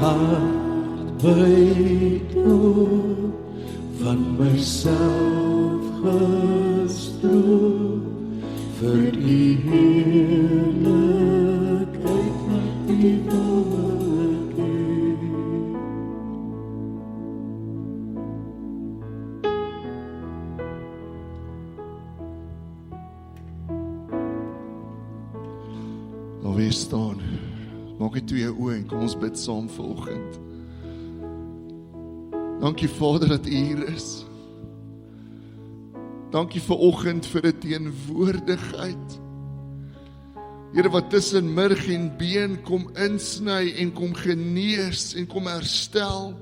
hart wyd oop, van myself gestroop, vir die heerlikheid wat U wil gee. Laat weer staan. Maak net toe jou oë en kom ons bid saam vanoggend. Dankie Vader dat U hier is. Dankie vanoggend vir 'n teenwoordigheid. Here wat tussen murg en been kom insny en kom genees en kom herstel.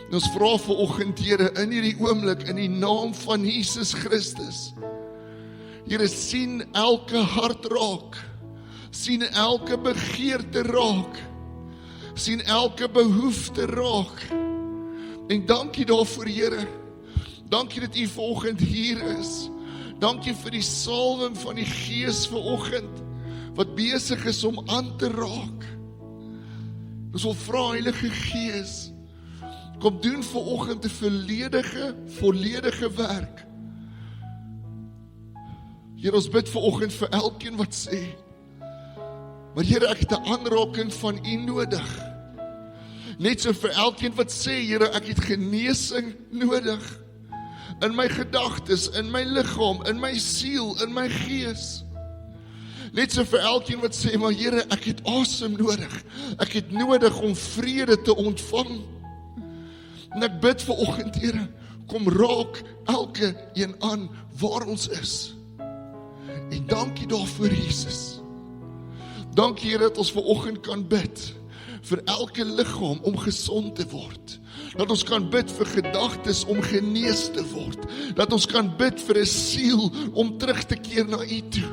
En ons vra vanoggend Here in hierdie oomblik in die naam van Jesus Christus. Here sien elke hart raak. Sien elke begeerte raak. Sien elke behoefte raak. En dankie daarvoor Here. Dankie dat U vanoggend hier is. Dankie vir die salwing van die Gees vanoggend wat besig is om aan te raak. Ons wil vra Heilige Gees, kom doen vanoggend 'n volledige werk. Here, ons bid vanoggend vir elkeen wat sê, maar Here, ek het 'n aanraking van U nodig. Net so vir elkeen wat sê, Here, ek het genesing nodig. In my gedagtes, in my liggaam, in my siel, in my gees. Net so vir elkeen wat sê, maar Here, ek het asem nodig. Ek het nodig om vrede te ontvang. En ek bid vanoggend, Here, kom raak elke een aan waar ons is. En dankie daarvoor, Jesus. Dankie, Here, dat ons vanoggend kan bid vir elke liggaam om gesond te word. Dat ons kan bid vir gedagtes om genees te word. Dat ons kan bid vir 'n siel om terug te keer na U toe.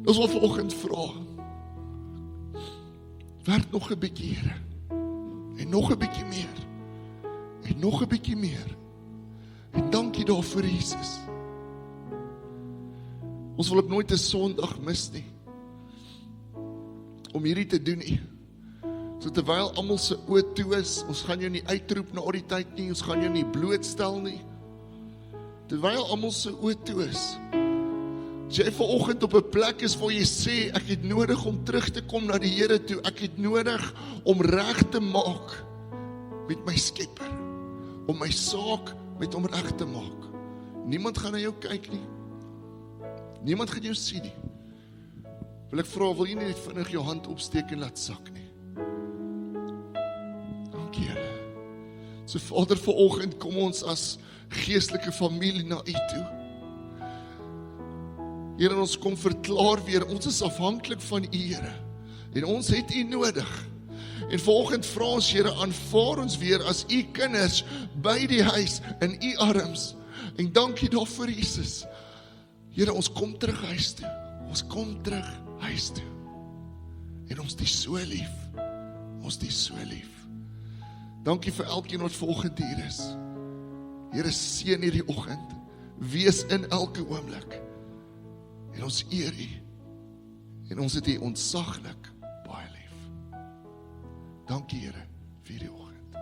Ons wil vanoggend vra, werk nog 'n bietjie, Here. En nog 'n bietjie meer. En nog 'n bietjie meer. En dankie daarvoor, Jesus. Ons wil ook nooit 'n Sondag mis nie, om hierdie te doen nie. So terwyl almal se oë toe is, ons gaan jou nie uitroep na die tyd nie, ons gaan jou nie blootstel nie. Terwyl almal se oë toe is, as jy vanoggend op 'n plek is waar jy sê, ek het nodig om terug te kom na die Here toe, ek het nodig om reg te maak met my Skepper, om my saak met hom reg te maak. Niemand gaan na jou kyk nie. Niemand gaan jou sien nie. Wil ek vra, wil jy net vinnig jou hand opsteek en laat sak nie? Dankie, Here. So Vader, vanoggend kom ons as geestelike familie na U toe. Here, ons kom verklaar weer, ons is afhanklik van U, Here. En ons het U nodig. En vanoggend vra ons, Here, aanvaar ons weer as U kinders by die huis in U arms. En dankie daarvoor, Jesus. Here, ons kom terug huis toe. Ons kom terug huis toe. En ons is so lief. Ons is so lief. Dankie vir elkeen wat vanoggend hier is. Here, seën hierdie oggend. Wees in elke oomblik. En ons eer U. En ons het U ontsaglik baie lief. Dankie, Here, vir die oggend.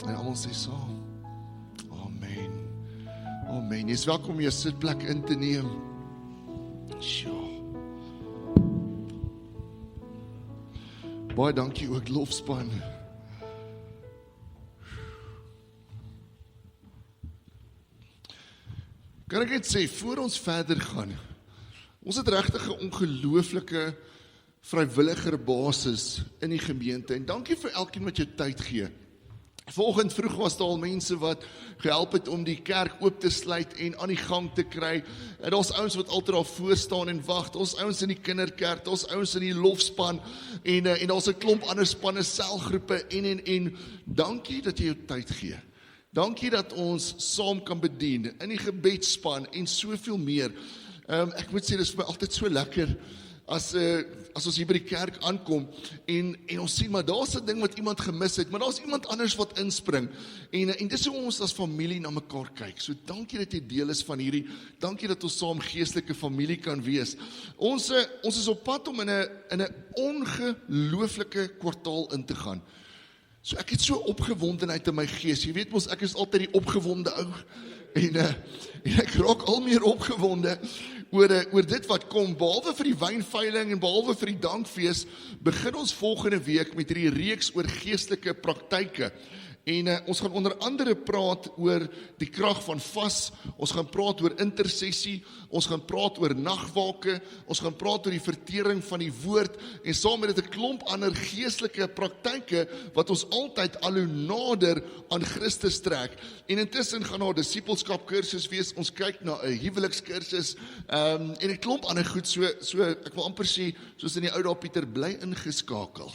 En almal sê saam. Amen. Amen. Jy is welkom om jou sitplek in te neem. Sjoe. Baie dankie ook lofspan. Kan ek net sê, voor ons verder gaan, ons het regtig 'n ongelooflike vrywilliger basis in die gemeente, en dankie vir elkeen wat jou tyd gee. Vanoggend vroeg was daar al mense wat gehelp het om die kerk oop te sluit en aan die gang te kry. En daar's ouens wat altyd daar voor staan en wag. Daar's ouens in die kinderkerk, daar's ouens in die lofspan en daar's 'n klomp ander spanne, selgroepe en dankie dat jy jou tyd gee. Dankie dat ons saam kan bedien in die gebedsspan en soveel meer. Ek moet sê, dis vir my altyd so lekker as ons hier by die kerk aankom en ons sien maar daar's 'n ding wat iemand gemis het, maar daar's iemand anders wat inspring en dis hoe ons as familie na mekaar kyk. So dankie dat jy deel is van hierdie, dankie dat ons saam geestelike familie kan wees. Ons is op pad om in 'n ongelooflike kwartaal in te gaan. So ek het so opgewondenheid in my gees. Jy weet mos, ek is altyd die opgewonde ou. En ek raak al meer opgewonde oor dit wat kom. Behalwe vir die wynveiling en behalwe vir die dankfees, begin ons volgende week met hierdie reeks oor geestelike praktyke. En ons gaan onder andere praat oor die krag van vas, ons gaan praat oor intersessie, ons gaan praat oor nagwake, ons gaan praat oor die vertering van die woord, en saam met dit 'n klomp ander geestelike praktyke, wat ons altyd al hoe nader aan Christus trek. En intussen gaan daar 'n disipelskap kursus wees, ons kyk na 'n huwelikskursus, en 'n klomp ander goed, so ek wil amper sê, soos in die ou dae Pieter, bly ingeskakel.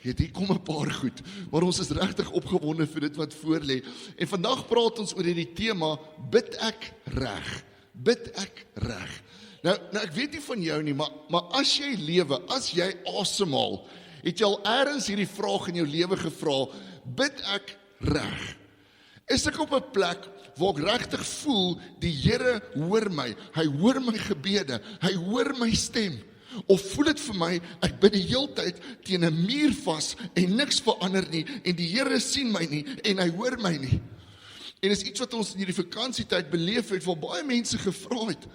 Hier kom 'n paar goed, maar ons is regtig opgewonde vir dit wat voor lê. En vandag praat ons oor hierdie tema, bid ek reg? Bid ek reg? Nou ek weet nie van jou nie, maar as jy lewe, as jy asemhaal, het jy al eers hierdie vraag in jou lewe gevra, bid ek reg? Is ek op 'n plek waar ek regtig voel, die Here hoor my, hy hoor my gebede, hy hoor my stem? Of voel dit vir my, ek bid die heeltyd teen 'n muur vas en niks verander nie, en die Here sien my nie, en hy hoor my nie. En is iets wat ons in hierdie vakansietyd beleef het, waar baie mense gevra het,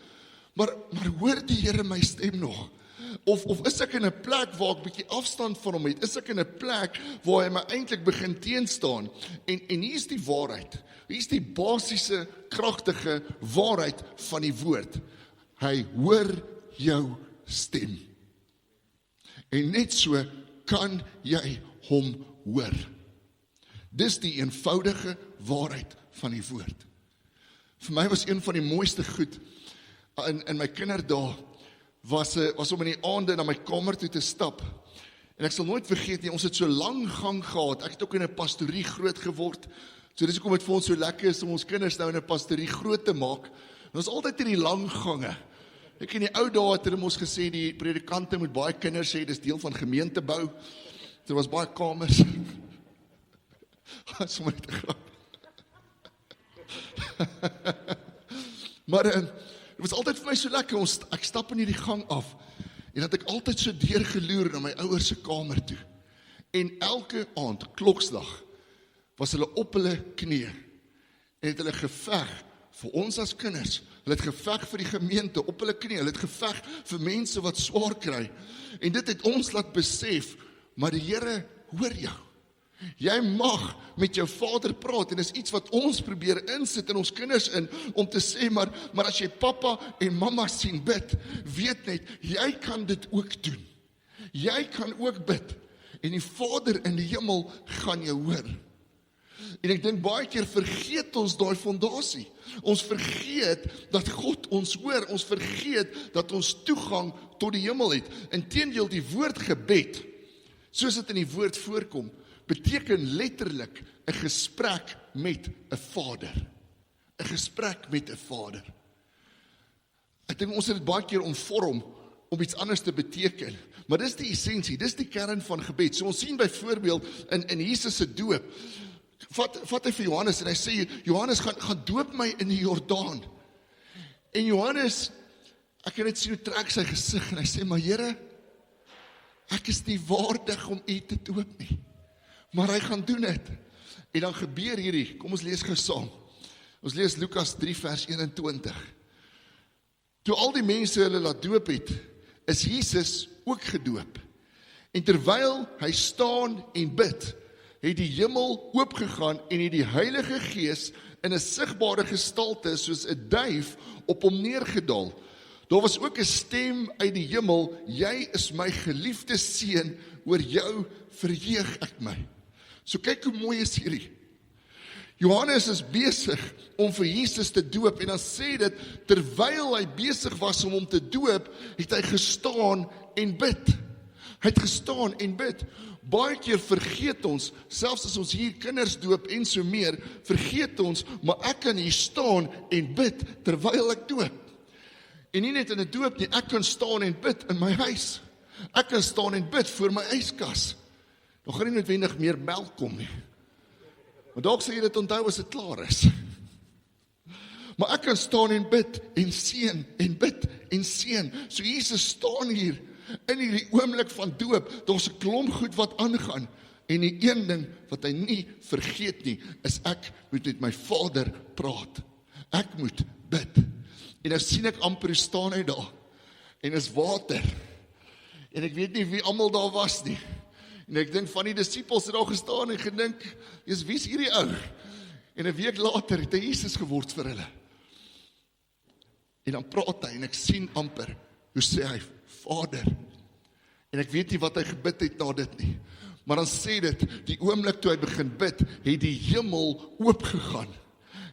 maar hoor die Here my stem nog? Of is ek in 'n plek waar ek bietjie afstand van hom het? Is ek in 'n plek waar hy my eintlik begin teenstaan? En hier is die waarheid. Hier is die basiese, kragtige waarheid van die woord. Hy hoor jou stem. En net so kan jy hom hoor. Dis die eenvoudige waarheid van die woord. Vir my was een van die mooiste goed in my kinderdae was om in die aande na my kamer toe te stap. En ek sal nooit vergeet nie, ons het so lang gang gehad. Ek het ook in 'n pastorie groot geword. So dis hoekom dit vir ons so lekker is om ons kinders nou in 'n pastorie groot te maak. En ons altyd in die lang gange. Ek in die ou dae het hulle ons gesê, die predikante moet baie kinders hê, dis deel van gemeentebou. Daar was baie kamers. Sommer net 'n grap. Maar dit was altyd vir my so lekker, ek stap in hierdie gang af, en dat ek altyd so deurgeloer na my ouers se kamer toe. En elke aand, kloksdag, was hulle op hulle knieë, en het hulle geveg vir ons as kinders. Hulle het geveg vir die gemeente op hulle knie. Hulle het geveg vir mense wat swaar kry. En dit het ons laat besef, maar die Here hoor jou. Jy mag met jou Vader praat, en dis iets wat ons probeer insit in ons kinders in, om te sê, maar as jy pappa en mamma sien bid, weet net, jy kan dit ook doen. Jy kan ook bid, en die Vader in die hemel gaan jou hoor. En ek dink baie keer vergeet ons daai fondasie. Ons vergeet dat God ons hoor, ons vergeet dat ons toegang tot die hemel het. Inteendeel, die woord gebed, soos dit in die woord voorkom, beteken letterlik 'n gesprek met 'n Vader. 'n Gesprek met 'n Vader. Ek dink ons het dit baie keer omvorm om iets anders te beteken, maar dis die essensie, dis die kern van gebed. So ons sien byvoorbeeld in Jesus se doop, vat hy vir Johannes en hy sê, Johannes, gaan doop my in die Jordaan. En Johannes, ek kan net sien hoe trek sy gesig, en hy sê, maar Here, ek is nie waardig om u te doop nie. Maar hy gaan doen dit. En dan gebeur hierdie, kom ons lees gou saam. Ons lees Lukas 3 vers 21. Toe al die mense hulle laat doop het, is Jesus ook gedoop. En terwyl hy staan en bid, het die hemel oopgegaan en het die Heilige Gees in 'n sigbare gestalte soos 'n duif op hom neergedaal. Daar was ook 'n stem uit die hemel, jy is my geliefde seun, oor jou verheug ek my. So kyk hoe mooi is hierdie. Johannes is besig om vir Jesus te doop, en dan sê dit, terwyl hy besig was om hom te doop, het hy gestaan en bid. Hy het gestaan en bid. Baie keer vergeet ons, selfs as ons hier kinders doop en so meer, vergeet ons, maar ek kan hier staan en bid terwyl ek doop. En nie net in 'n doop nie, ek kan staan en bid in my huis. Ek kan staan en bid voor my yskas. Nog gaan nie noodwendig meer melk kom nie. Maar dalk sal jy dit onthou as dit klaar is. Maar ek kan staan en bid en seën en bid en seën. So Jesus staan hier in hierdie oomblik van doop. Daar's 'n klomp goed wat aangaan. En die een ding wat hy nie vergeet nie, is ek moet met my Vader praat. Ek moet bid. En nou sien ek amper hoe staan hy daar. En is water. En ek weet nie wie almal daar was nie. En ek dink van die disippels het daar gestaan en gedink, wie is hierdie ou? En 'n week later het hy Jesus geword vir hulle. En dan praat hy en ek sien amper, hoe sê hy, Vader. En ek weet nie wat hy gebid het na dit nie. Maar dan sê dit, die oomblik toe hy begin bid, het die hemel oopgegaan.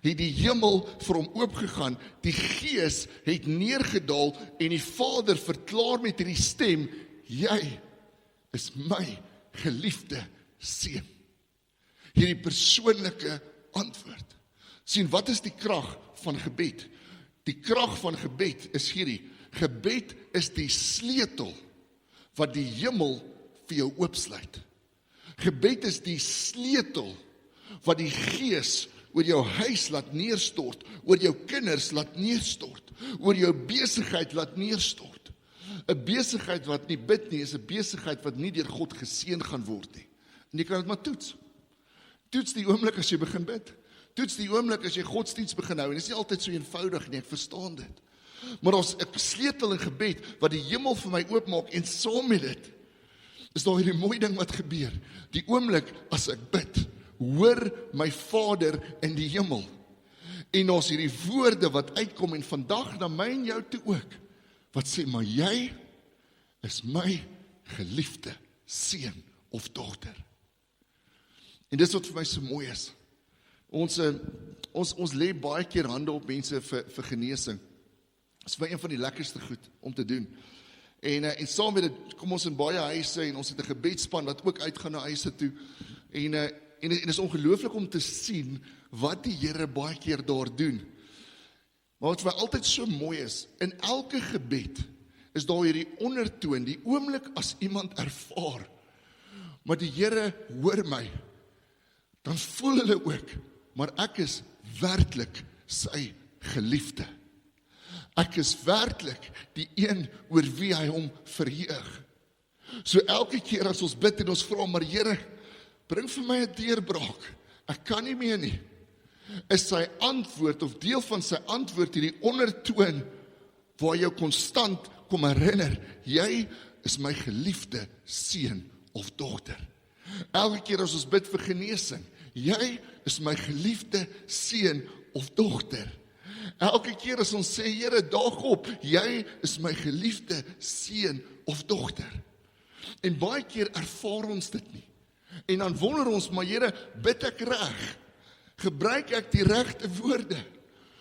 Het die hemel vir hom oopgegaan, die Gees het neergedaal en die Vader verklaar met hierdie stem, jy is my geliefde seun. Hierdie persoonlike antwoord. Sien, wat is die krag van gebed? Die krag van gebed is hierdie, gebed is die sleutel wat die hemel vir jou oopsluit. Gebed is die sleutel wat die Gees oor jou huis laat neerstort, oor jou kinders laat neerstort, oor jou besigheid laat neerstort. 'n Besigheid wat nie bid nie, is 'n besigheid wat nie deur God geseën gaan word nie. En jy kan dit maar toets. Toets die oomblik as jy begin bid. Toets die oomblik as jy godsdiens begin hou. En dit is nie altyd so eenvoudig nie, ek verstaan dit. Maar ons 'n sleutel in gebed wat die hemel vir my oopmaak en saam met dit is daar hierdie mooi ding wat gebeur. Die oomblik as ek bid, hoor my Vader in die hemel. En ons hierdie woorde wat uitkom en vandag na my en jou toe ook, wat sê, maar jy is my geliefde seun of dogter. En dis wat vir my so mooi is. Ons lê baie keer hande op mense vir genesing. Dit is vir een van die lekkerste goed om te doen. En saam met dit kom ons in baie huise en ons het 'n gebedsspan wat ook uitgaan na huise toe. En dit is ongelooflik om te sien wat die Here baie keer daar doen. Maar wat vir my altyd so mooi is, in elke gebed is daar hierdie ondertoon, die oomblik as iemand ervaar, maar die Here hoor my, dan voel hulle ook, maar ek is werklik sy geliefde. Ek is werklik die een oor wie hy hom verheug. So elke keer as ons bid en ons vra, maar Here, bring vir my 'n deurbraak, ek kan nie meer nie, is sy antwoord of deel van sy antwoord hierdie ondertoon waar jou konstant kom herinner, jy is my geliefde seun of dogter. Elke keer as ons bid vir genesing, jy is my geliefde seun of dogter. Elke keer as ons sê, Here, daag op, jy is my geliefde seun of dogter. En baie keer ervaar ons dit nie. En dan wonder ons, maar Here, bid ek reg? Gebruik ek die regte woorde?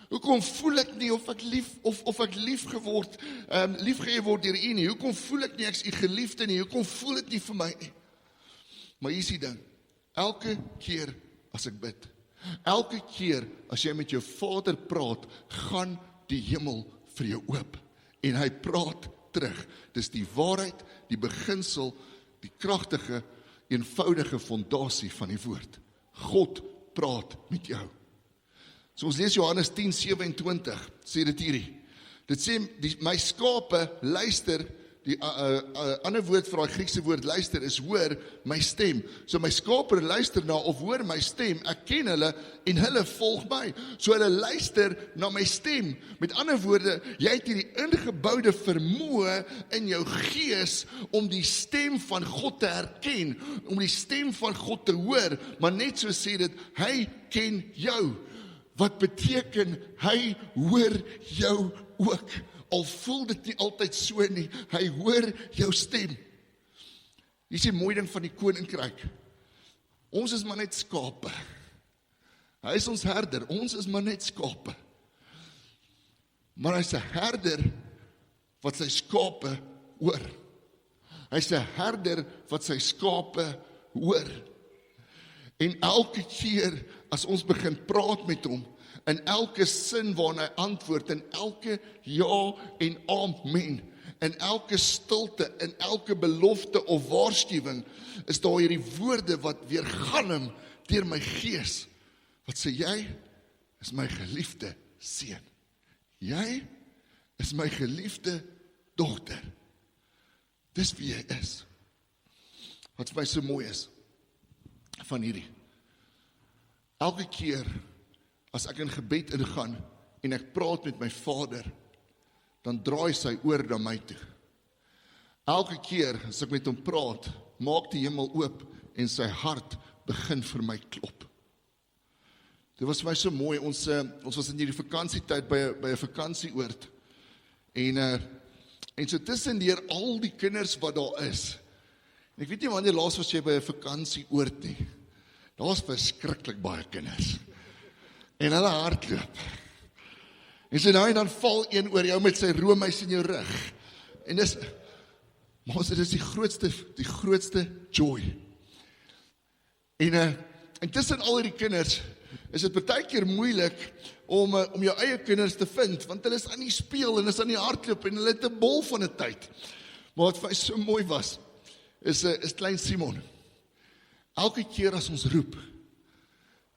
Hoekom voel ek nie of ek liefgehê word deur U nie? Hoekom voel ek nie ek is U geliefde nie? Hoekom voel dit nie vir my nie? Maar hier is die ding, elke keer as ek bid, elke keer as jy met jou Vader praat, gaan die hemel vir jou oop. En hy praat terug. Dis die waarheid, die beginsel, die kragtige, eenvoudige fondasie van die woord. God praat met jou. So ons lees Johannes 10:27, sê dit hierdie. Dit sê, my skape luister, die ander woord vir daai Griekse woord luister is hoor my stem. So my skape luister na of hoor my stem, ek ken hulle en hulle volg my. So hulle luister na my stem. Met ander woorde, jy het hierdie ingeboude vermoë in jou gees om die stem van God te herken, om die stem van God te hoor, maar net so sê dit, hy ken jou. Wat beteken, hy hoor jou ook. Al voel dit nie altyd so nie, hy hoor jou stem. Hier is die mooi ding van die koninkryk. Ons is maar net skape. Hy is ons herder, ons is maar net skape. Maar hy is 'n herder wat sy skape hoor. Hy is 'n herder wat sy skape hoor. En elke keer as ons begin praat met hom, in elke sin waarna hy antwoord, in elke ja en amen, in elke stilte, in elke belofte of waarskuwing, is daar hierdie woorde wat weergalm deur my gees, wat sê, jy is my geliefde seun. Jy is my geliefde dogter. Dis wie jy is. Wat vir my so mooi is, van hierdie. Elke keer, as ek in gebed ingaan, en ek praat met my Vader, dan draai sy oor na my toe. Elke keer, as ek met hom praat, maak die hemel oop, en sy hart begin vir my klop. Dit was vir my so mooi, ons was in hierdie vakansietyd by 'n vakansieoord, en so tussendeur al die kinders wat daar is, en ek weet nie wanneer laas was jy by 'n vakansieoord nie, daar was verskriklik baie kinders, en hulle hardloop, en so nou en dan val een oor jou met sy roomhuis in jou rug, en maar dit is die grootste joy, en tussen al die kinders, is dit baie keer moeilik om jou eie kinders te vind, want hulle is aan die speel en is aan die hardloop en hulle het 'n bol van 'n tyd. Maar wat vir my so mooi was, is klein Simon. Elke keer as ons roep,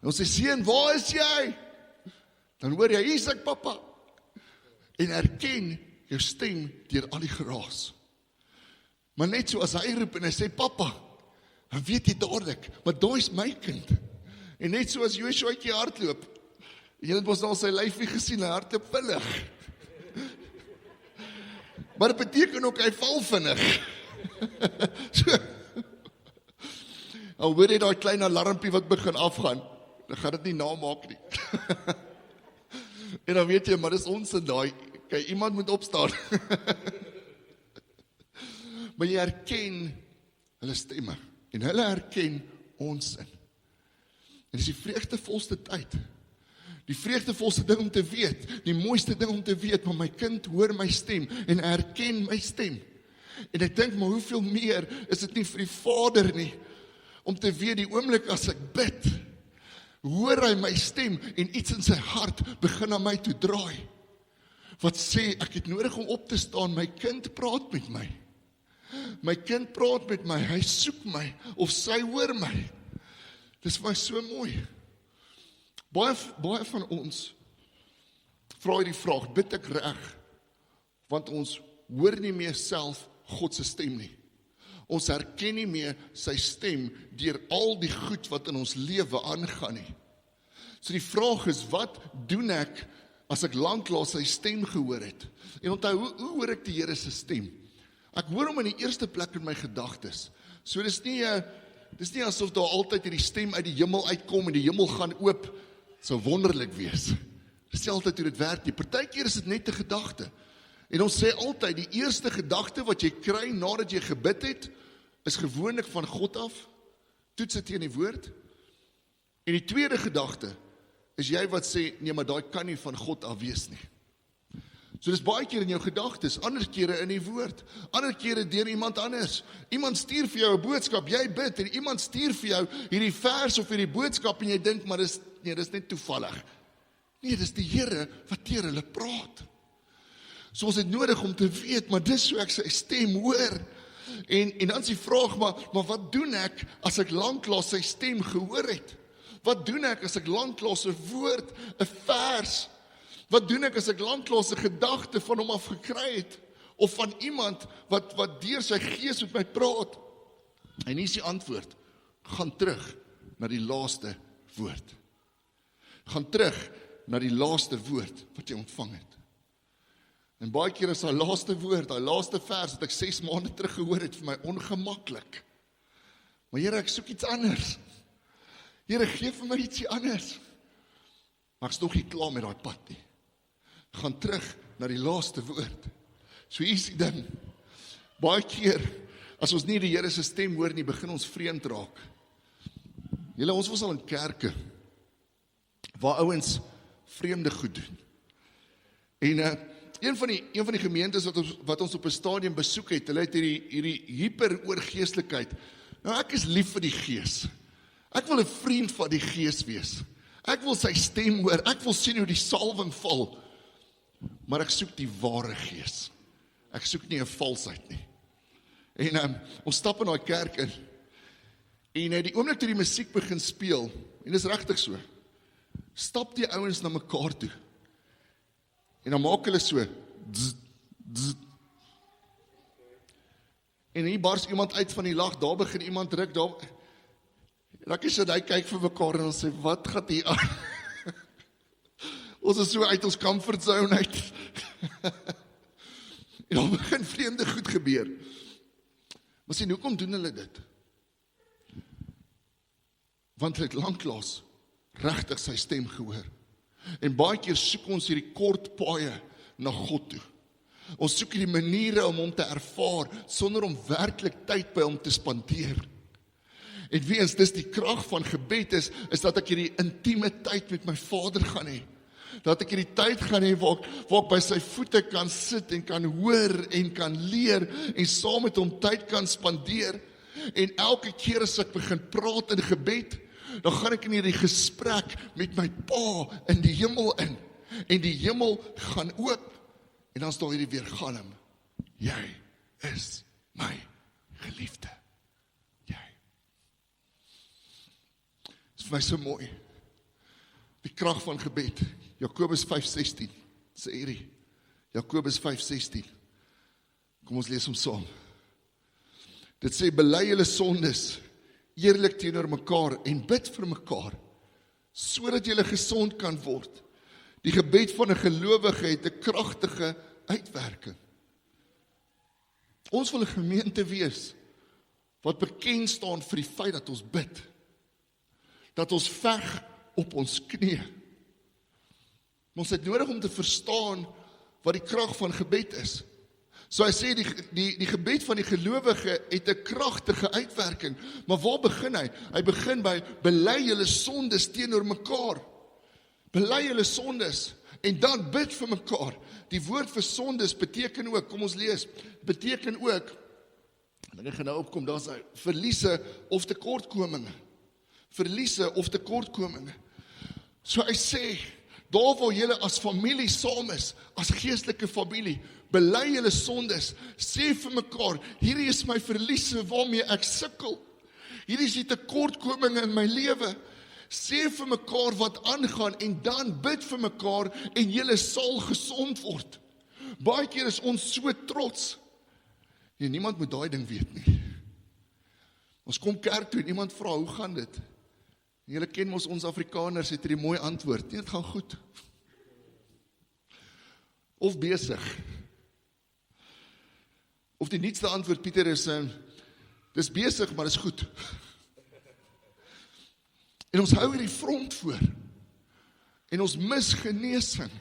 en ons sê, seun, waar is jy? Dan hoor jy, hier is ek, papa. En herken jou stem deur al die geraas. Maar net so as hy roep en hy sê, papa, dan weet jy dadelik, maar daai is my kind. En net so as Joshuaatjie hardloop, jy het ons al sy lyfie gesien, hy hardloop vinnig. Maar dit beteken ook, hy val vinnig. So, al hoor jy daai klein alarmpie wat begin afgaan, dan gaan dit nie namaak nie. En dan weet jy, maar dis ons in daai, kyk, iemand moet opstaan. Maar jy herken hulle stemme, en hulle herken ons in. En dis die vreugdevolste tyd, die vreugdevolste ding om te weet, die mooiste ding om te weet, maar my kind hoor my stem, en herken my stem. En ek dink, maar hoeveel meer is dit nie vir die Vader nie, om te weet die oomblik as ek bid, hoor hy my stem, en iets in sy hart begin na my toe draai, wat sê, ek het nodig om op te staan, my kind praat met my. My kind praat met my, hy soek my, of sy hoor my. Dis vir my so mooi. Baie van ons vra die vraag, bid ek reg, want ons hoor nie meer self God se stem nie. Ons herken nie meer sy stem deur al die goed wat in ons lewe aangaan nie. So die vraag is, wat doen ek as ek lanklaas sy stem gehoor het? En onthou, hoe hoor ek die Here se stem? Ek hoor hom in die eerste plek in my gedagtes. So dis nie asof daar altyd hierdie stem uit die hemel uitkom en die hemel gaan oop, sou wonderlik wees. Dis nie altyd hoe dit werk nie. Partykeer is dit net 'n gedagte. En ons sê altyd, die eerste gedagte wat jy kry nadat jy gebid het, is gewoonlik van God af, toets dit teen die woord. En die tweede gedagte, is jy wat sê, nee, maar daai kan nie van God af wees nie. So dis baie keer in jou gedagtes, ander kere in die woord, ander kere deur iemand anders. Iemand stuur vir jou 'n boodskap, jy bid, en iemand stuur vir jou hierdie vers of hierdie boodskap, en jy dink, maar dis net toevallig. Nee, dis die Here wat deur hulle praat. So ons het nodig om te weet, maar dis so ek sy stem hoor. En dan is die vraag, maar wat doen ek as ek lanklaas sy stem gehoor het? Wat doen ek as ek lanklaas 'n woord, 'n vers? Wat doen ek as ek lanklaas 'n gedagte van hom af gekry het? Of van iemand wat deur sy gees met my praat? En hier is die antwoord. Gaan terug na die laaste woord. Gaan terug na die laaste woord wat jy ontvang het. En baie keer is daai laaste woord, daai laaste vers wat ek 6 maande terug gehoor het, vir my ongemaklik. Maar Here, ek soek iets anders. Here, gee vir my ietsie anders. Maar ek is nog nie klaar met daai pad nie. Gaan terug na die laaste woord. So hier is die ding. Baie keer, as ons nie die Here se stem hoor nie, begin ons vreemd raak. Julle, ons was al in kerke, waar ouens vreemde goed doen. En een van die gemeentes wat ons op 'n stadium besoek het, hulle het hierdie hyper-oorgeestelikheid. Nou, ek is lief vir die Gees. Ek wil 'n vriend van die Gees wees. Ek wil sy stem hoor, ek wil sien hoe die salwing val. Maar ek soek die ware gees. Ek soek nie 'n valsheid nie. En ons stap in daai kerk in. En die oomblik toe die musiek begin speel, en dis regtig so, stap die ouens na mekaar toe. En dan maak hulle so, dzz, dzz. En hier bars iemand uit van die lag, daar begin iemand druk, daar. En dan sit hy kyk vir mekaar en sê, wat gaan hier aan? Ons is so uit ons comfort zone uit. En dan begin vreemde goed gebeur. Maar sien, hoekom doen hulle dit? Want hulle het lanklaas regtig sy stem gehoor. En baie keer soek ons hierdie kort paaie na God toe. Ons soek hierdie maniere om hom te ervaar, sonder om werklik tyd by hom te spandeer. En weens, dis die krag van gebed is dat ek hierdie intieme tyd met my Vader gaan hê. Dat ek hierdie tyd gaan hê waar ek by sy voete kan sit en kan hoor en kan leer en saam met hom tyd kan spandeer. En elke keer as ek begin praat in gebed, dan gaan ek in hierdie gesprek met my Pa in die hemel in. En die hemel gaan oop. En dan staan hierdie weergalm. Jy is my geliefde. Jy. Dit is vir my so mooi. Die krag van gebed. Jakobus 5:16 sê hierdie. Jakobus 5:16. Kom ons lees hom saam. Dit sê, bely julle sondes eerlik teenoor mekaar en bid vir mekaar, sodat julle gesond kan word. Die gebed van 'n gelowige het 'n kragtige uitwerking. Ons wil 'n gemeente wees wat bekend staan vir die feit dat ons bid. Dat ons veg op ons knieë. Ons het nodig om te verstaan wat die krag van gebed is. So hy sê die gebed van die gelowige het 'n kragtige uitwerking. Maar waar begin hy? Hy begin by bely julle sondes teenoor mekaar. Bely julle sondes en dan bid vir mekaar. Die woord vir sondes beteken ook, kom ons lees, beteken ook, en ek gaan nou opkom, daar's verliese of tekortkominge. Verliese of tekortkominge. So hy sê, daar waar julle as familie saam is, as geestelike familie, bely julle sondes, sê vir mekaar, hierdie is my verliese waarmee ek sukkel. Hierdie is die tekortkominge in my lewe. Sê vir mekaar wat aangaan en dan bid vir mekaar en julle sal gesond word. Baie keer is ons so trots. Nee, niemand moet daai ding weet nie. Ons kom kerk toe en iemand vra, hoe gaan dit? En julle ken ons Afrikaners het hierdie mooi antwoord. Nee, dit gaan goed. Of besig. Of die nuutste antwoord, Pieter, is dis besig, maar dis goed. En ons hou hierdie front voor. En ons mis genesing.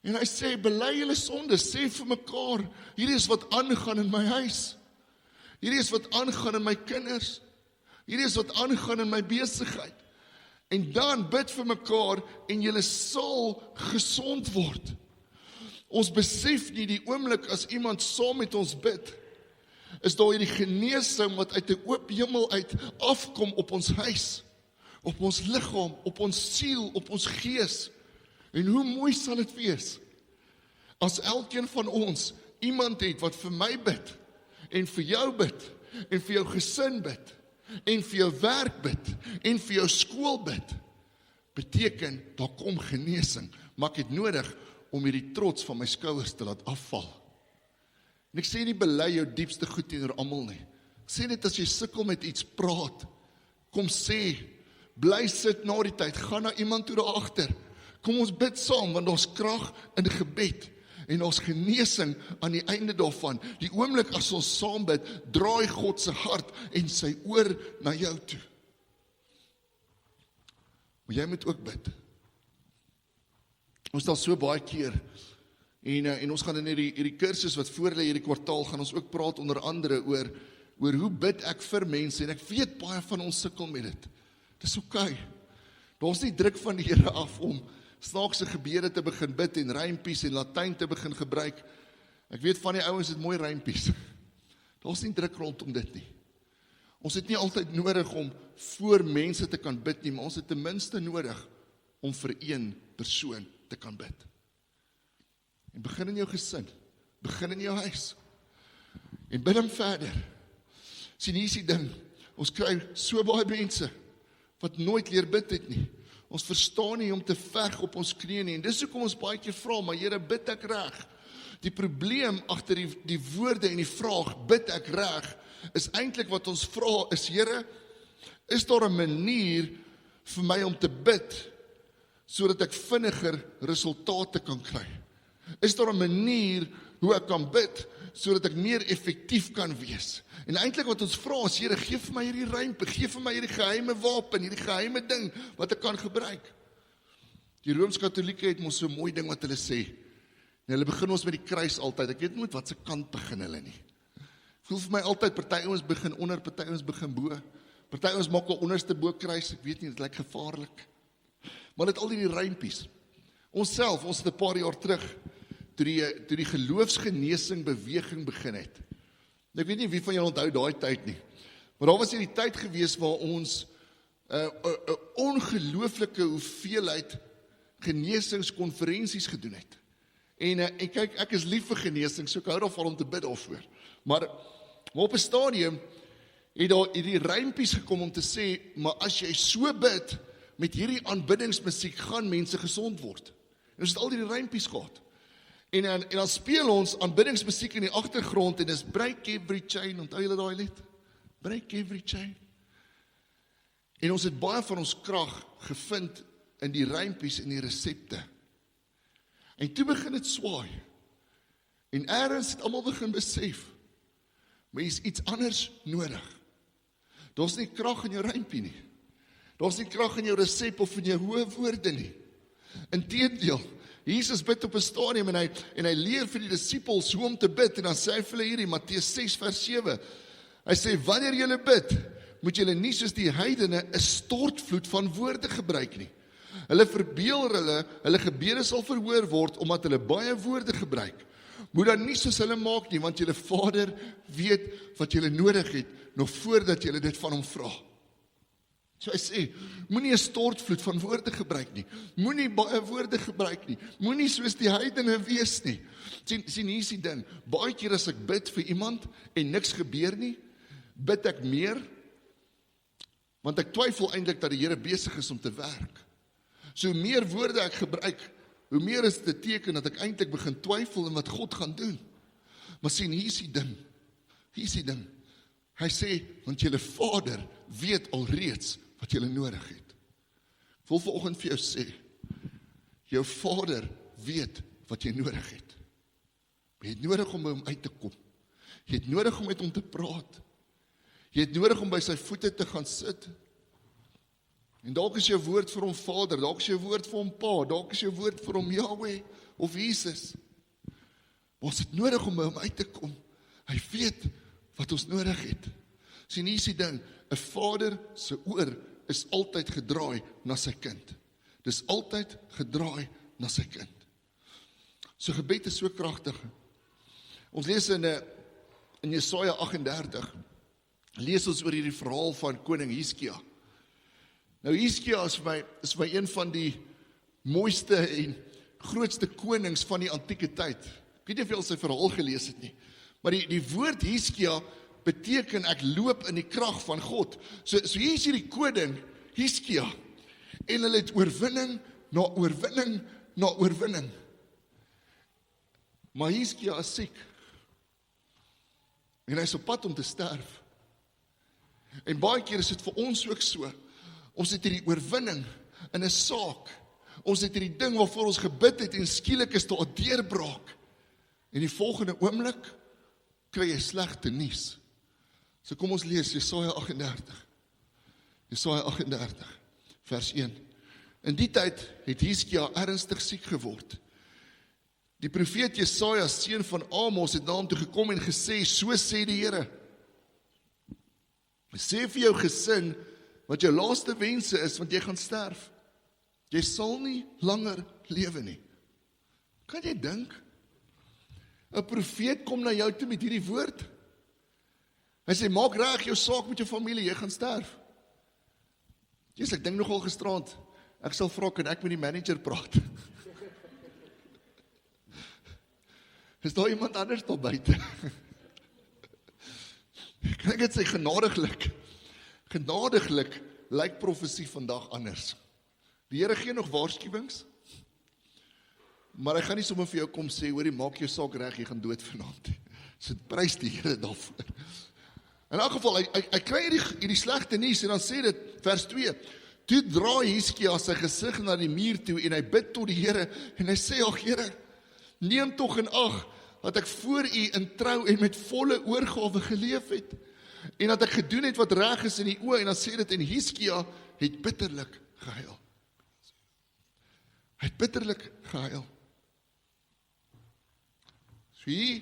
En hy sê, bely julle sondes, sê vir mekaar, hierdie is wat aangaan in my huis. Hierdie is wat aangaan in my kinders. Hierdie is wat aangaan in my besigheid. En dan bid vir mekaar en julle sal gesond word. Ons besef nie die oomblik as iemand saam met ons bid, is daar hierdie genesing wat uit 'n oop hemel uit afkom op ons huis, op ons liggaam, op ons siel, op ons gees. En hoe mooi sal dit wees as elkeen van ons iemand het wat vir my bid en vir jou bid en vir jou gesin bid en vir jou werk bid en vir jou skool bid. Beteken daar kom genesing, maar ek het nodig om hierdie trots van my skouers te laat afval. En ek sê nie bely jou diepste goed teenoor almal nie. Ek sê net as jy sukkel met iets praat, kom sê, bly sit na die tyd, gaan na iemand toe daar agter. Kom ons bid saam, want ons krag in gebed en ons genesing aan die einde daarvan. Die oomblik as ons saam bid, draai God se hart en sy oor na jou toe. Maar jy moet ook bid. Ons stel so baie keer, en ons gaan in hierdie kursus wat voor lê hierdie kwartaal, gaan ons ook praat onder andere oor hoe bid ek vir mense, en ek weet baie van ons sukkel met dit. Dis okay. Daar's nie druk van die Here af om snaakse gebede te begin bid en rympies en Latyn te begin gebruik. Ek weet van die ouens het mooi rympies. Daar's nie druk rondom dit nie. Ons het nie altyd nodig om voor mense te kan bid nie, maar ons het ten minste nodig om vir een persoon te kan bid. En begin in jou gesin, begin in jou huis, en bid hom verder. Sien, hier is die ding, ons kry so baie mense, wat nooit leer bid het nie. Ons verstaan nie om te veg op ons knieë nie, en dis hoekom ons baie keer vra, maar Here, bid ek reg? Die probleem agter die woorde en die vraag, bid ek reg, is eintlik wat ons vra is, Here, is daar 'n manier vir my om te bid, sodat ek vinniger resultate kan kry? Is daar 'n manier hoe ek kan bid, sodat ek meer effektief kan wees? En eintlik wat ons vra is, Here, gee vir my hierdie ruimte, gee vir my hierdie geheime wapen, hierdie geheime ding, wat ek kan gebruik. Die Rooms-Katolieke het mos so 'n mooi ding wat hulle sê, en hulle begin ons met die kruis altyd, ek weet nooit wat se kant begin hulle nie. Voel vir my altyd, party ouens begin onder, party ouens begin bo, party ouens maak al onderste bo kruis, ek weet nie, dit lyk gevaarlik. Maar dit al die ruimpies. Ons het 'n paar jaar terug, toe die geloofsgenesing beweging begin het. Ek weet nie wie van julle onthou daai tyd nie, maar daar was hierdie tyd gewees waar ons 'n ongelooflike hoeveelheid genesingskonferensies gedoen het. En kyk, ek is lief vir genesing, so ek hou daarvan om te bid daarvoor. Maar op 'n stadium het daar hierdie ruimpies gekom om te sê, maar as jy so bid, met hierdie aanbiddingsmusiek gaan mense gesond word. En ons het al hierdie ruimpies gehad. En dan speel ons aanbiddingsmusiek in die agtergrond en dis Break Every Chain, onthou julle daai lied? Break Every Chain. En ons het baie van ons krag gevind in die ruimpies en die resepte. En toe begin dit swaai. En eers het almal begin besef, maar jy is iets anders nodig. Daar's nie krag in jou ruimpie nie. Daar's nie krag in jou resep of in jou hoë woorde nie. Inteendeel, Jesus bid op 'n stadium en hy leer vir die disippels hoe om te bid, en dan sê hy vir hulle hierdie, Matteus 6 vers 7, hy sê, wanneer julle bid, moet julle nie soos die heidene 'n stortvloed van woorde gebruik nie. Hulle verbeel hulle gebede sal verhoor word, omdat hulle baie woorde gebruik. Moet dan nie soos hulle maak nie, want julle Vader weet wat julle nodig het, nog voordat julle dit van hom vra. So hy sê, moenie 'n stortvloed van woorde gebruik nie, moenie baie woorde gebruik nie, moenie soos die heidene wees nie. Sien, hier is die ding, baie keer as ek bid vir iemand, en niks gebeur nie, bid ek meer, want ek twyfel eintlik dat die Here besig is om te werk. So hoe meer woorde ek gebruik, hoe meer is dit 'n teken dat ek eintlik begin twyfel in wat God gaan doen. Maar sien, hier is die ding, hy sê, want julle Vader weet alreeds wat julle nodig het. Ek wil vanoggend vir jou sê, jou Vader weet wat jy nodig het. Jy het nodig om by hom uit te kom. Jy het nodig om met hom te praat. Jy het nodig om by sy voete te gaan sit. En dalk is jou woord vir hom Vader, dalk is jou woord vir hom Pa, dalk is jou woord vir hom Yahweh of Jesus. Maar ons het nodig om by hom uit te kom. Hy weet wat ons nodig het. Sien, hier is die ding, 'n vader se oor is altyd gedraai na sy kind. Dis altyd gedraai na sy kind. So gebed is so kragtig. Ons lees in Jesaja 38, lees ons oor hierdie verhaal van koning Hiskia. Nou Hiskia is vir my een van die mooiste en grootste konings van die antieke tyd. Ek weet nie of jy al sy verhaal gelees het nie, maar die woord Hiskia beteken ek loop in die krag van God. So hier is hierdie koning Hiskia, en hulle het oorwinning na oorwinning na oorwinning. Maar Hiskia is siek, en hy is op pad om te sterf. En baie keer is dit vir ons ook so. Ons het hierdie oorwinning in 'n saak. Ons het hierdie ding waarvoor ons gebid het, en skielik is daar 'n deurbraak. En die volgende oomblik kry jy slegte nuus. So kom ons lees Jesaja 38. Jesaja 38 vers 1. In die tyd het Hiskia ernstig siek geword. Die profeet Jesaja, seun van Amos, het na hom toe gekom en gesê, so sê die Here, sê vir jou gesin wat jou laaste wense is, want jy gaan sterf. Jy sal nie langer lewe nie. Kan jy dink? 'n profeet kom na jou toe met hierdie woord. Hy sê, maak reg jou saak met jou familie, jy gaan sterf. Jesus, ek dink nogal gisterand, ek sal vra, kan ek met die manager praat? Is daar iemand anders daar buite? Kan ek dit sê, genadiglik lyk profesie vandag anders. Die Here gee nog waarskuwings, maar hy gaan nie sommer vir jou kom sê, hoorie, maak jou saak reg, jy gaan dood vanaand. So prys die Here daarvoor. In elk geval, hy kry hierdie slegte nuus, en dan sê dit, vers 2, toe draai Hizkia sy gesig na die muur toe, en hy bid tot die Here, en hy sê, ag Here, neem tog in ag, dat ek voor u in trou en met volle oorgawe geleef het, en dat ek gedoen het wat reg is in die oë, en dan sê dit, en Hizkia het bitterlik gehuil. Hy het bitterlik gehuil. So hier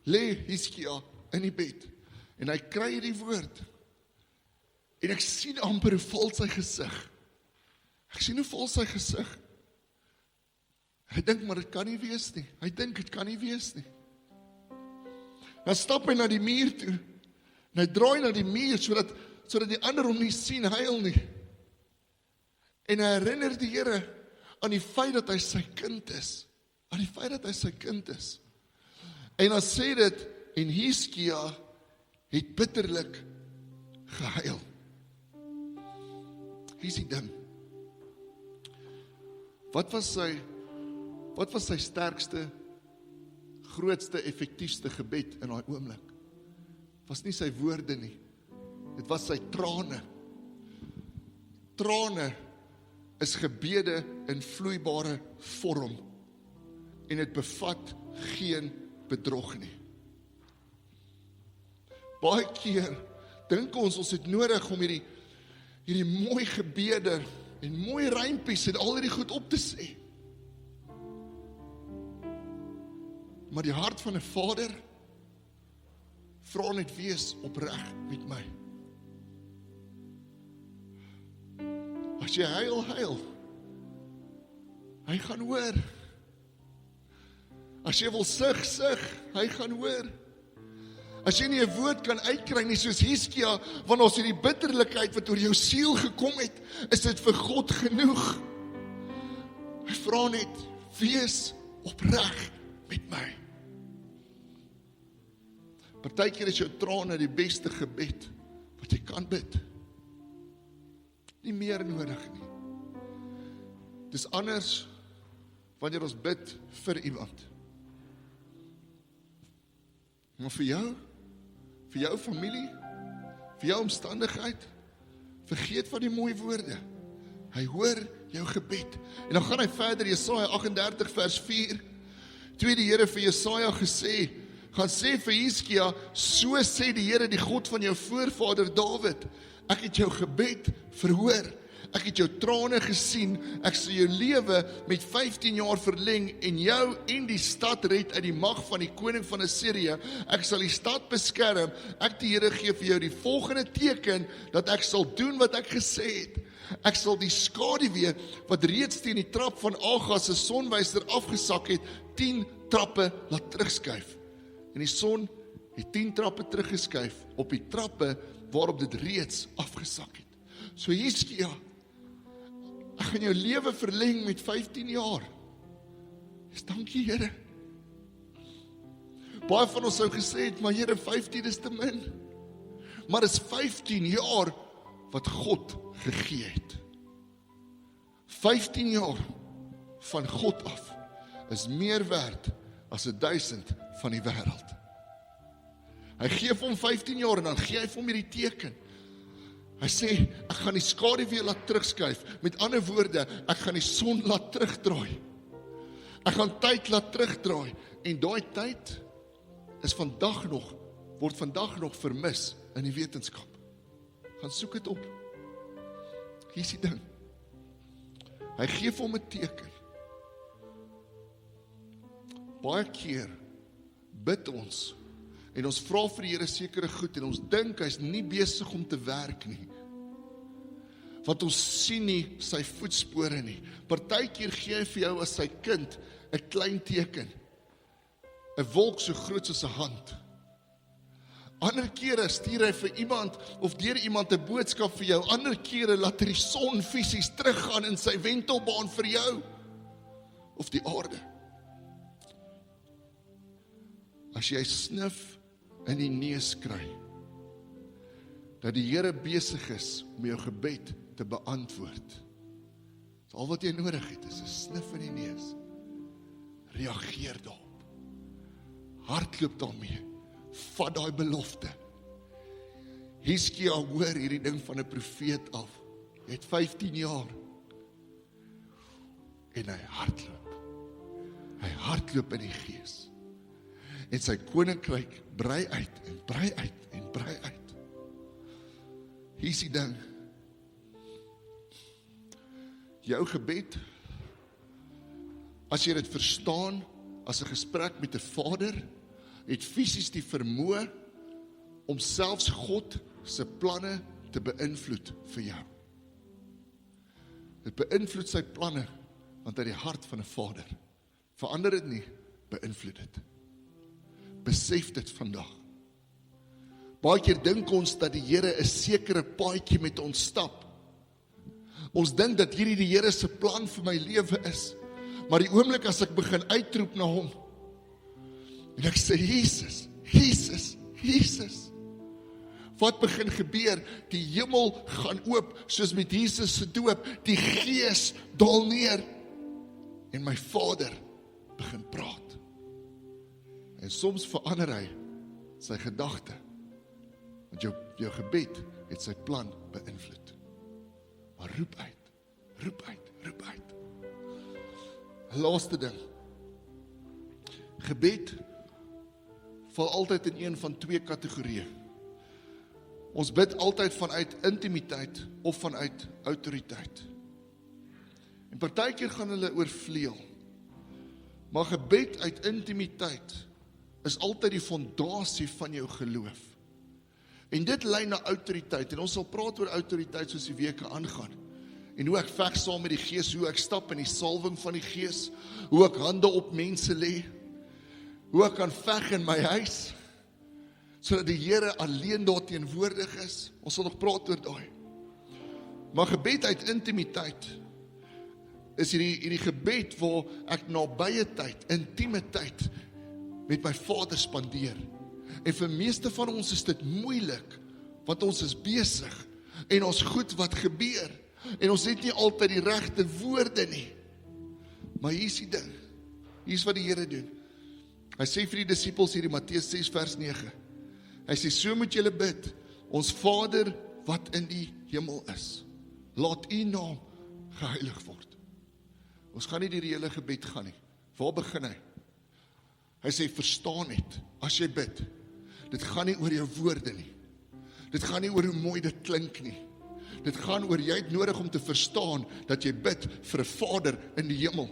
lê Hizkia in die bed, en hy kry die woord, en ek sien amper hoe val sy gesig. Ek sien hoe val sy gesig. Hy dink, maar dit kan nie wees nie. Hy dink, dit kan nie wees nie. Dan stap hy na die muur toe, en hy draai na die muur, sodat die ander hom nie sien huil nie. En hy herinner die Here aan die feit dat hy sy kind is. Aan die feit dat hy sy kind is. En dan sê dit, en Hizkia het bitterlik gehuil. Hier is die ding. Wat was sy sterkste, grootste, effektiefste gebed in daai oomblik? Was nie sy woorde nie. Dit was sy trane. Trane is gebede in vloeibare vorm. En dit bevat geen bedrog nie. Baie keer dink ons het nodig om hierdie mooi gebede en mooi rympies en al hierdie goed op te sê. Maar die hart van 'n vader vra net wees opreg met my. As jy huil, hy gaan hoor. As jy wil sug, hy gaan hoor. As jy nie 'n woord kan uitkry nie soos Hizkia, want as hierdie bitterlikheid wat oor jou siel gekom het, is dit vir God genoeg. Hy vra net, wees opreg met my. Partykeer is jou trane die beste gebed wat jy kan bid. Nie meer nodig nie. Dis anders wanneer ons bid vir iemand. Maar vir jou familie, vir jou omstandigheid, vergeet van die mooi woorde. Hy hoor jou gebed. En dan gaan hy verder, Jesaja 38 vers 4. Toe het die Here vir Jesaja gesê, gaan sê vir Hizkia, so sê die Here, die God van jou voorvader Dawid, ek het jou gebed verhoor, ek het jou trane gesien, ek sal jou lewe met 15 jaar verleng en jou en die stad red uit die mag van die koning van Assirië. Ek sal die stad beskerm. Ek die Here gee vir jou die volgende teken, dat ek sal doen wat ek gesê het. Ek sal die skaduwee wat reeds teen die trap van Agas se sonwyser afgesak het, 10 trappe laat terugskuif. En die son het 10 trappe teruggeskuif op die trappe waarop dit reeds afgesak het. So Hizkia, ek gaan jou lewe verleng met 15 jaar. Dankie Here. Baie van ons sou gesê het, maar Here, 15 is te min. Maar is 15 jaar wat God gegee het. 15 jaar van God af is meer werd as 1000 van die wêreld. Hy gee vir hom 15 jaar en dan gee hy vir hom hierdie teken. Hy sê, ek gaan die skaduwee laat terugskuif. Met ander woorde, ek gaan die son laat terugdraai. Ek gaan tyd laat terugdraai. En daai tyd is word vandag nog vermis in die wetenskap. Gaan soek dit op. Hier is die ding. Hy gee vir hom 'n teken. Baie keer bid ons en ons vra vir die Here sekere goed en ons dink hy's nie besig om te werk nie. Want ons sien nie sy voetspore nie. Partykeer gee hy vir jou as sy kind 'n klein teken. 'n wolk so groot soos 'n hand. Ander kere stuur hy vir iemand of deur iemand 'n boodskap vir jou. Ander kere laat hy die son fisies teruggaan in sy wentelbaan vir jou. Of die aarde. As jy snif in die neus kry, dat die Here besig is om jou gebed te beantwoord. So al wat jy nodig het is 'n snif in die neus. Reageer daarop. Hardloop daarmee. Vat daai belofte. Hiskia hoor hierdie ding van 'n profeet af. Hy het 15 jaar. En hy hardloop. Hy hardloop in die gees. En sy koninkryk brei uit en brei uit en brei uit. Hier is die ding. Jou gebed, as jy dit verstaan, as 'n gesprek met 'n Vader, het fisies die vermoë om selfs God se planne te beïnvloed vir jou. Dit beïnvloed sy planne, want uit die hart van 'n Vader. Verander dit nie, beïnvloed dit. Besef dit vandag. Baie keer dink ons dat die Here 'n sekere paadjie met ons stap. Ons dink dat hierdie die Here se plan vir my lewe is. Maar die oomblik as ek begin uitroep na hom, en ek sê, Jesus, Jesus, Jesus. Wat begin gebeur? Die hemel gaan oop, soos met Jesus se doop. Die Gees daal neer. En my Vader begin praat. En soms verander hy sy gedagte. Want jou gebed het sy plan beïnvloed. Maar roep uit, roep uit, roep uit. Laaste ding. Gebed val altyd in een van twee kategorieë. Ons bid altyd vanuit intimiteit of vanuit autoriteit. En partykeer gaan hulle oorvleuel. Maar gebed uit intimiteit is altyd die fondasie van jou geloof. En dit lei na autoriteit. En ons sal praat oor autoriteit soos die weke aangaan. En hoe ek veg saam met die Gees, hoe ek stap in die salwing van die Gees, hoe ek hande op mense lê, hoe ek kan veg in my huis, sodat die Here alleen daar teenwoordig is. Ons sal nog praat oor daai. Maar gebed uit intimiteit is hierdie gebed waar ek nabye tyd, intieme tyd met my Vader spandeer. En vir meeste van ons is dit moeilik, want ons is besig en ons goed wat gebeur. En ons het nie altyd die regte woorde nie. Maar hier is die ding. Hier is wat die Here doen. Hy sê vir die disippels hier in Matteus 6 vers 9. Hy sê, so moet julle bid, ons Vader wat in die hemel is. Laat u naam geheilig word. Ons gaan nie die hele gebed gaan nie. Waar begin hy? Hy sê, verstaan net, as jy bid, dit gaan nie oor jou woorde nie. Dit gaan nie oor hoe mooi dit klink nie. Dit gaan oor, jy het nodig om te verstaan, dat jy bid vir 'n Vader in die hemel.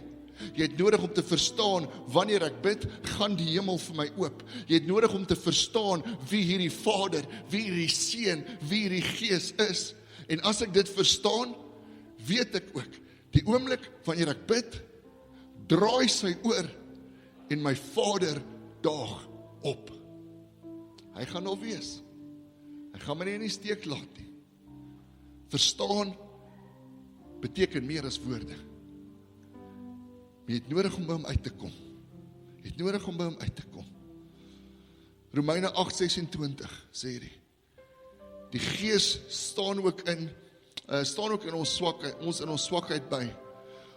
Jy het nodig om te verstaan, wanneer ek bid, gaan die hemel vir my oop. Jy het nodig om te verstaan, wie hierdie Vader, wie hierdie Seun, wie hierdie Gees is. En as ek dit verstaan, weet ek ook, die oomblik, wanneer ek bid, draai sy oor, en my Vader daag op. Hy gaan al wees. Hy gaan my nie in die steek laat nie. Verstaan beteken meer as woorde. Maar jy het nodig om by hom uit te kom. Jy het nodig om by hom uit te kom. Romeine 8:26 sê hierdie. Die Gees staan ook in ons swakheid by.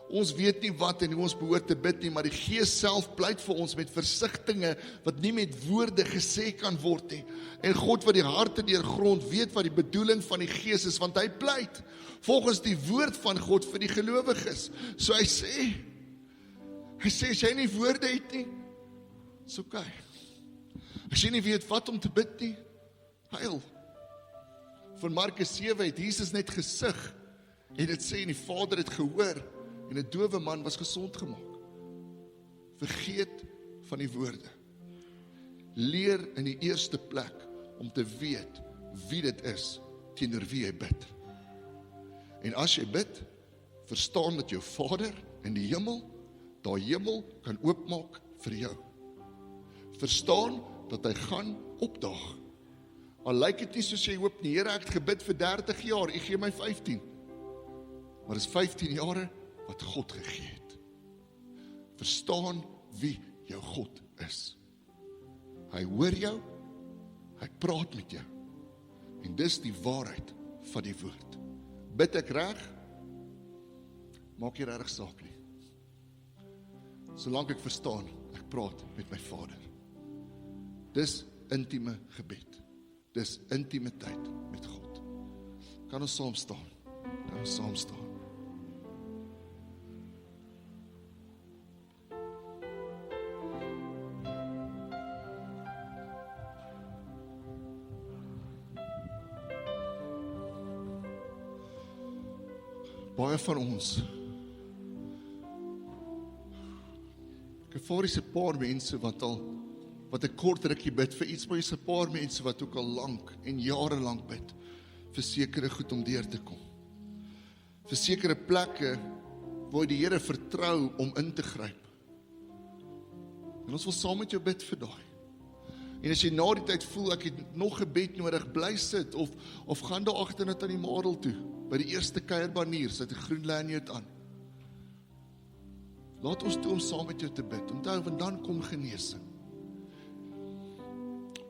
Ons weet nie wat en hoe ons behoort te bid nie, maar die Gees self pleit vir ons met versigtinge wat nie met woorde gesê kan word nie. En God wat die harte deurgrond weet wat die bedoeling van die Gees is, want hy pleit volgens die woord van God vir die gelowiges. So hy sê, as jy nie woorde het nie, is oké. As jy nie weet wat om te bid nie, huil. Van Markus 7 het Jesus net gesig, en dit sê, en die Vader het gehoor, en 'n dowe man was gesond gemaak. Vergeet van die woorde. Leer in die eerste plek om te weet wie dit is teenoor wie jy bid. En as jy bid, verstaan dat jou Vader in die hemel, daai hemel kan oopmaak vir jou. Verstaan dat hy gaan opdaag Al lyk dit nie soos jy hoop nie, Here, ek het gebid vir 30 jaar, U gee my 15. Maar dis 15 jare wat God gegee het. Verstaan wie jou God is. Hy hoor jou, hy praat met jou. En dis die waarheid van die woord. Bid ek reg? Maak nie regtig saak nie. Solank ek verstaan, ek praat met my Vader. Dis intieme gebed. Dis intimiteit met God. Kan ons saam staan? Kan ons saam staan? Baie van ons, ek ervaar is 'n paar mense wat 'n kort rukkie bid vir iets, maar is 'n paar mense wat ook al lank en jare lank bid vir sekere goed om deur te kom. Vir sekere plekke waar die Here vertrou om in te gryp. En ons wil saam met jou bid vir daai. En as jy na die tyd voel ek het nog gebed nodig, bly sit of gaan daar agter net aan die Madel toe. By die eerste kuierbanier sit 'n groen lanyard aan. Laat ons toe om saam met jou te bid. Onthou, want dan kom genesing.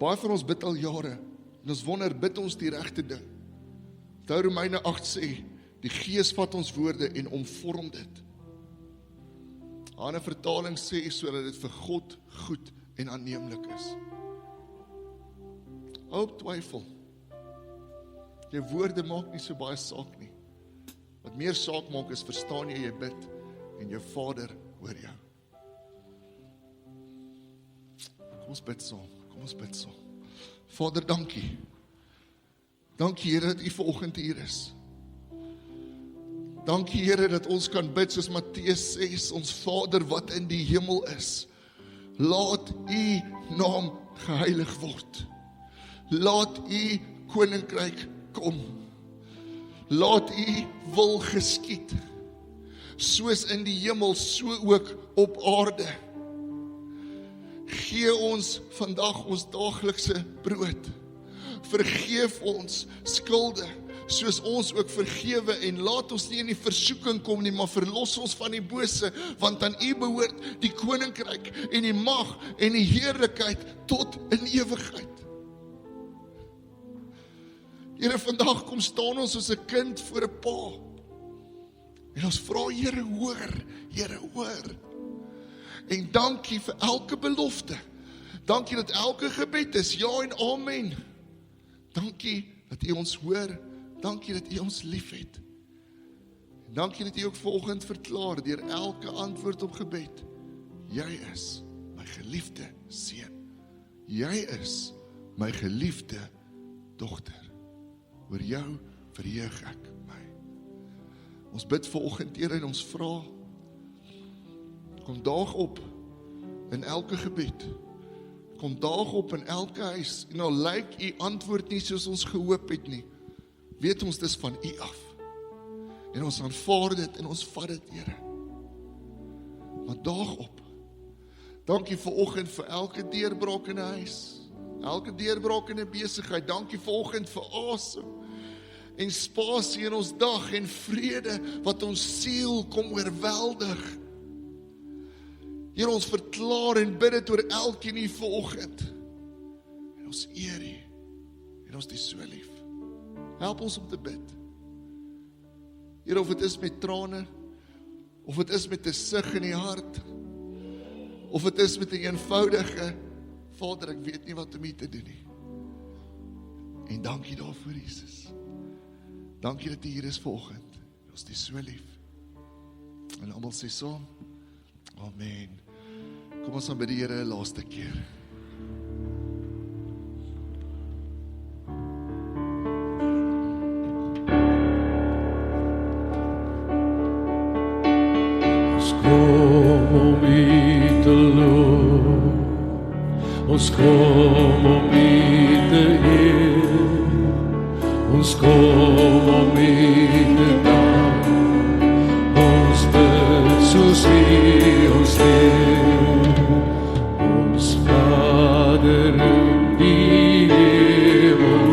Baie van ons bid al jare, en ons wonder, bid ons die regte ding. Onthou Romeine 8 sê, die Gees vat ons woorde en omvorm dit. 'n ander vertaling sê, sodat dit vir God goed en aanneemlik is. Hou op twyfel. Jou woorde maak nie so baie saak nie. Wat meer saak maak is, verstaan jy bid en jou Vader hoor jou. Kom ons bid saam, kom ons bid saam. Vader, dankie. Dankie Here dat U vanoggend hier is. Dankie Here dat ons kan bid soos Matteus 6, ons Vader wat in die hemel is. Laat U naam geheilig word. Laat U koninkryk kom. Laat U wil geskied. Soos in die hemel, so ook op aarde. Gee ons vandag ons daaglikse brood. Vergeef ons skulde, soos ons ook vergewe, en laat ons nie in die versoeking kom nie, maar verlos ons van die bose, want aan U behoort die koninkryk en die mag en die heerlikheid tot in ewigheid. Here, vandag kom staan ons soos 'n kind voor 'n pa. En ons vra, Here, hoor. En dankie vir elke belofte. Dankie dat elke gebed is ja en amen. Dankie dat U ons hoor. Dankie dat U ons liefhet. En dankie dat U ook vanoggend verklaar deur elke antwoord op gebed. Jy is my geliefde seun. Jy is my geliefde dogter. Oor jou verheug ek my. Ons bid vanoggend, Here, en ons vra, kom daag op in elke gebed. Kom daag op in elke huis. En al lyk U antwoord nie soos ons gehoop het nie, weet ons dis van U af. En ons aanvaar dit en ons vat dit, Here. Maar daag op. Dankie vanoggend vir elke deurbraak in 'n huis. Elke deurbraak in 'n besigheid. Dankie vanoggend vir asem en spasie in ons dag en vrede wat ons siel kom oorweldig. Here, ons verklaar en bid dit oor elkeen hier vanoggend. En ons eer U en ons is so lief. Help ons om te bid. Here, of dit is met trane, of dit is met 'n sug in die hart, of dit is met 'n eenvoudige, Vader, ek weet nie wat om hier te doen nie. En dankie daarvoor, Jesus. Dankie dat U hier is vanoggend. Ons is so lief. En almal sê saam, amen. Kom ons aan by die Here 'n laaste keer. Ons kom om U te loof. Ons kom om U te eer. Ons kom om U te dank. Ons bid soos U ons leer. Ons Vader in die hemel,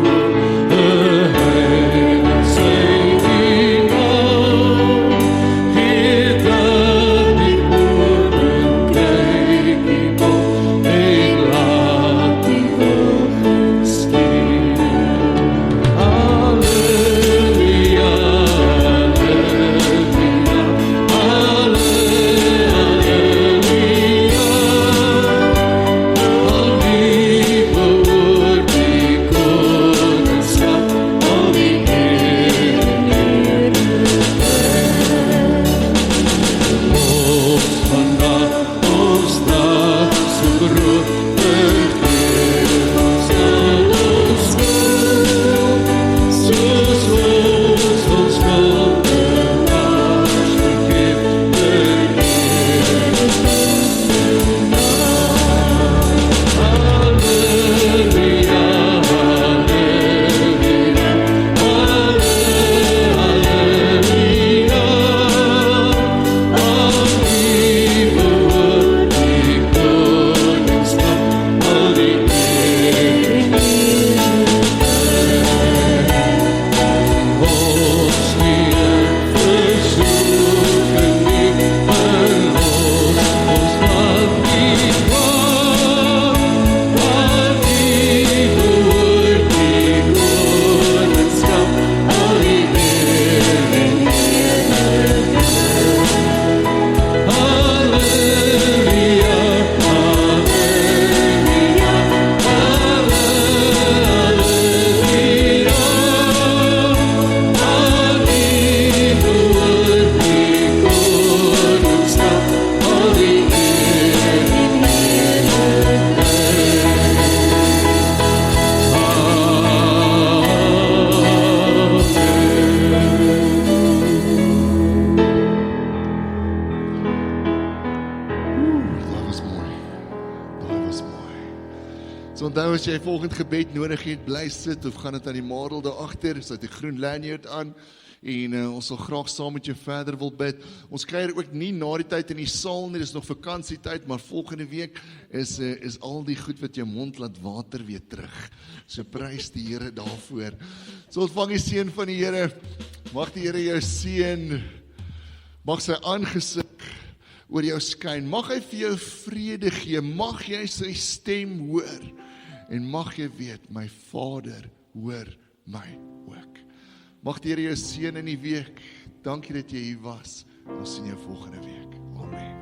So onthou as jy volgende gebed nodig het, bly sit of gaan dit aan die madel daar agter, sit die groen lanyard aan en ons sal graag saam met jou verder wil bid. Ons kuier ook nie na die tyd in die saal nie, dis nog vakansietyd, maar volgende week is al die goed wat jou mond laat water weer terug. So prys die Here daarvoor. So ontvang die seën van die Here. Mag die Here jou seën. Mag sy aangesig oor jou skyn. Mag hy vir jou vrede gee. Mag jy sy stem hoor. En mag jy weet, my Vader hoor my ook. Mag die Here jou seën in die week. Dankie dat jy hier was. Ons sien jou volgende week. Amen.